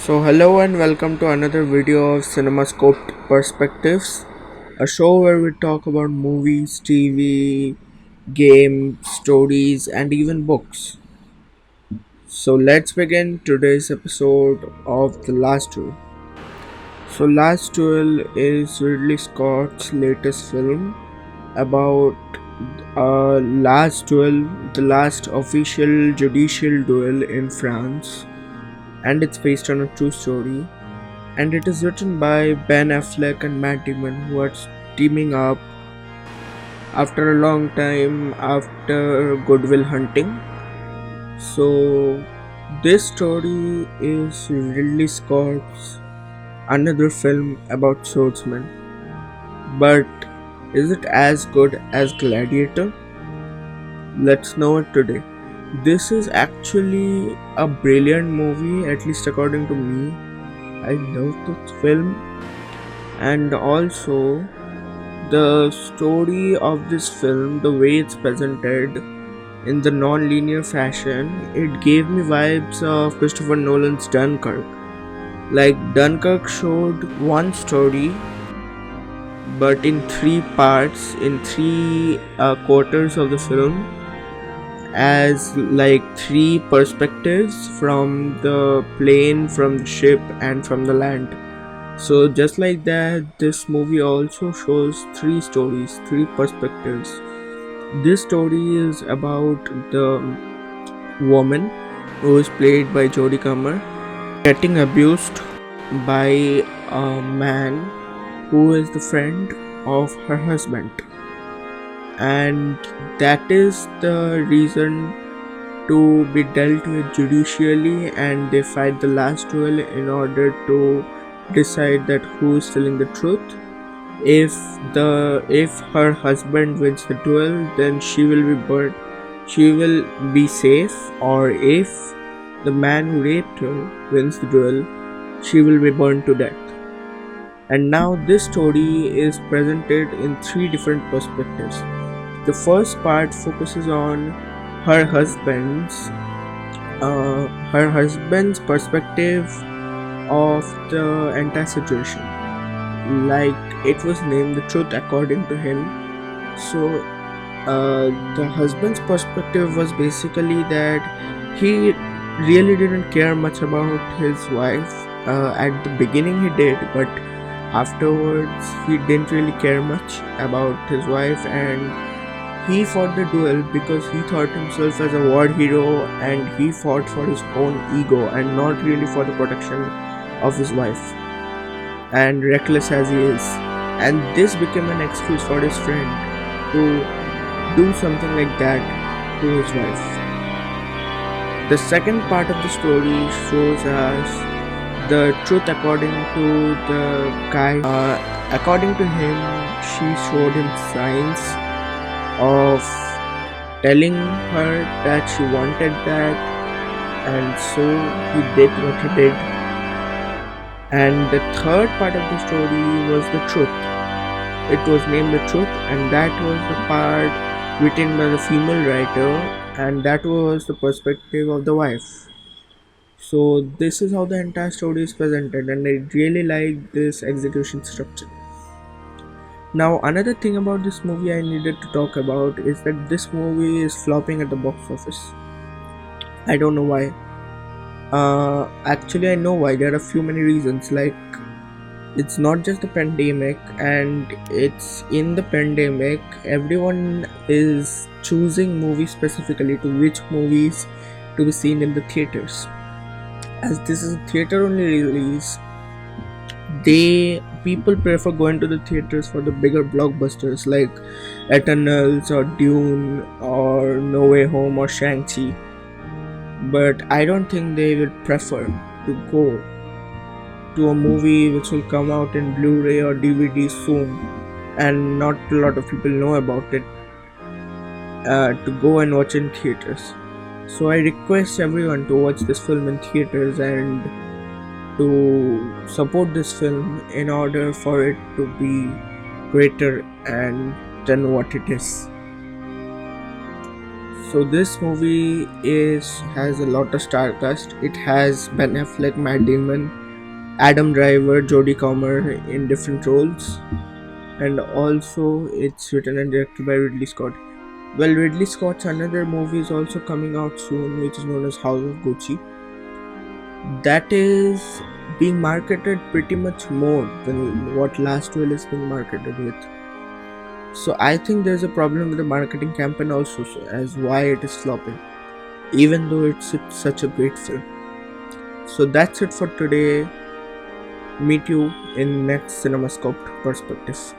Hello and welcome to another video of CinemaScoped Perspectives, a show where we talk about movies, TV, games, stories, and even books. So, let's begin today's episode of The Last Duel. Last Duel is Ridley Scott's latest film about last duel, the last official judicial duel in France, and it's based on a true story. And it is written by Ben Affleck and Matt Damon, who are teaming up after a long time after Good Will Hunting. So, this story is Ridley Scott's another film about swordsmen. But is it as good as Gladiator? Let's know it today. This is actually a brilliant movie, at least according to me. I love this film, and also the story of this film, the way it's presented in the non-linear fashion, it gave me vibes of Christopher Nolan's Dunkirk. Like, Dunkirk showed one story but in three parts, in three quarters of the film, as like three perspectives from the plane, from the ship, and from the land. So just like that, this movie also shows three stories, three perspectives. This story is about the woman, who is played by Jodie Comer, getting abused by a man who is the friend of her husband, and that is the reason to be dealt with judicially, and they fight the last duel in order to decide that who is telling the truth. If her husband wins the duel, then she will be burned, she will be safe, or if the man who raped her wins the duel, she will be burned to death. And now this story is presented in three different perspectives. The first part focuses on her husband's perspective of the entire situation. Like, it was named The Truth According to Him. So the husband's perspective was basically that he really didn't care much about his wife. At the beginning he did, but afterwards he didn't really care much about his wife, and he fought the duel because he thought himself as a war hero, and he fought for his own ego and not really for the protection of his wife, and reckless as he is. And this became an excuse for his friend to do something like that to his wife. The second part of the story shows us the truth according to the guy. According to him, she showed him signs of telling her that she wanted that, and so he did what he did. And the third part of the story was the truth. It was named The Truth, and that was the part written by the female writer, and that was the perspective of the wife. So this is how the entire story is presented, and I really like this execution structure. Now, another thing about this movie I needed to talk about is that this movie is flopping at the box office. I don't know why. Actually, I know why. There are few many reasons. Like, it's not just the pandemic, and it's in the pandemic everyone is choosing movies specifically to which movies to be seen in the theaters. As this is a theater only release, people prefer going to the theaters for the bigger blockbusters like Eternals or Dune or No Way Home or Shang-Chi. But I don't think they will prefer to go to a movie which will come out in Blu-ray or DVD soon, and not a lot of people know about it, to go and watch in theaters. So I request everyone to watch this film in theaters and to support this film in order for it to be greater and than what it is. So this movie is has a lot of star cast. It has Ben Affleck, Matt Damon, Adam Driver, Jodie Comer in different roles, and also it's written and directed by Ridley Scott. Well, Ridley Scott's another movie is also coming out soon, which is known as House of Gucci. That is being marketed pretty much more than what Last Duel is being marketed with. So I think there's a problem with the marketing campaign also, so as why it is flopping, even though it's such a great film. So that's it for today. Meet you in next CinemaScope perspective.